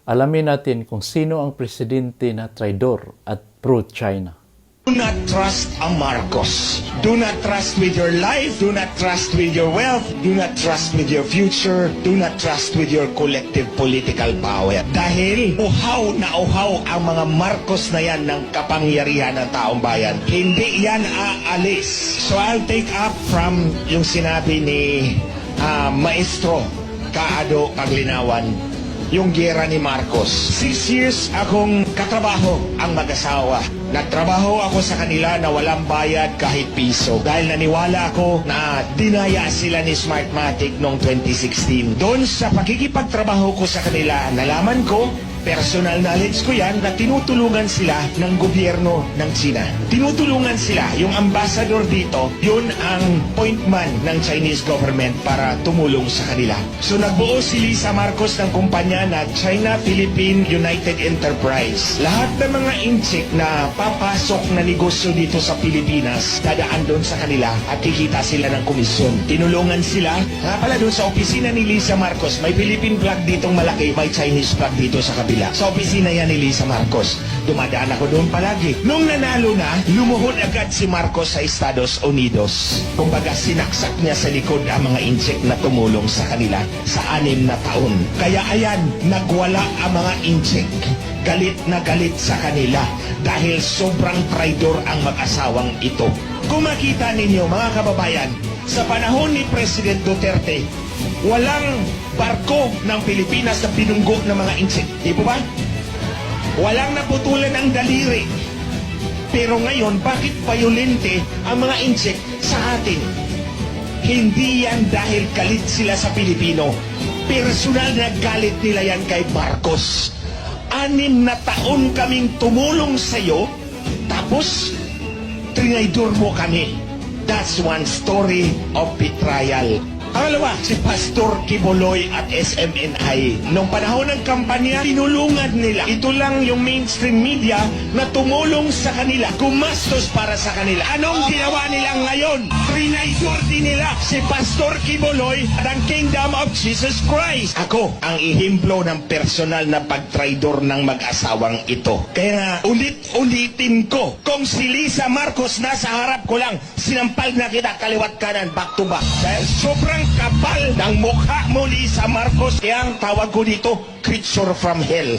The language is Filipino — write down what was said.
Alamin natin kung sino ang presidente na traidor at pro-China. Do not trust a Marcos. Do not trust with your life. Do not trust with your wealth. Do not trust with your future. Do not trust with your collective political power. Dahil uhaw na uhaw ang mga Marcos na yan ng kapangyarihan ng taong bayan. Hindi yan aalis. So I'll take up from yung sinabi ni Maestro Kaado Paglinawan, yung giyera ni Marcos. 6 years akong katrabaho ang mag-asawa. Nagtrabaho ako sa kanila na walang bayad kahit piso. Dahil naniwala ako na dinaya sila ni Smartmatic noong 2016. Doon sa pagkikipagtrabaho ko sa kanila, nalaman ko, personal knowledge ko yan, na tinutulungan sila ng gobyerno ng China. Tinutulungan sila. Yung ambassador dito, yun ang point man ng Chinese government para tumulong sa kanila. So nagbuo si Lisa Marcos ng kumpanya na China-Philippine United Enterprise. Lahat ng mga inchik na papasok na negosyo dito sa Pilipinas, dadaan doon sa kanila at kikita sila ng komisyon. Tinulungan sila. Nga pala doon sa opisina ni Lisa Marcos, may Philippine flag ditong malaki, may Chinese flag dito sa kabila. Sa opisina yan ni Lisa Marcos. Dumadaan ako doon palagi. Nung nanalo na, lumuhod agad si Marcos sa Estados Unidos. Kumbaga sinaksak niya sa likod ang mga inchik na tumulong sa kanila sa 6 na taon. Kaya ayan, nagwala ang mga inchik. Galit na galit sa kanila dahil sobrang traidor ang mag-asawang ito. Kung makita ninyo mga kababayan, sa panahon ni President Duterte, walang barko ng Pilipinas na pinunggo ng mga inchik. Di po ba? Walang naputulan ng daliri. Pero ngayon, bakit violente ang mga inchik sa atin? Hindi yan dahil galit sila sa Pilipino. Personal na galit nila yan kay Marcos. 6 na taon kaming tumulong sa'yo, tapos trinaydor mo kami. That's one story of betrayal. Pangalawa, si Pastor Kibuloy at SMNI. Noong panahon ng kampanya, tinulungan nila. Ito lang yung mainstream media na tumulong sa kanila, gumastos para sa kanila. Anong ginawa nila ngayon? Trinaydor din nila si Pastor Kibuloy at ang Kingdom of Jesus Christ. Ako ang ihemplo ng personal na pagtraidor ng mag-asawang ito. Kaya nga, ulit-ulitin ko, kung si Lisa Marcos nasa harap ko lang, sinampal na kita kaliwat kanan, back to back. Dahil sobrang kapal ng mukha mo, Lisa Marcos. Kaya ang tawag ko dito, creature from hell.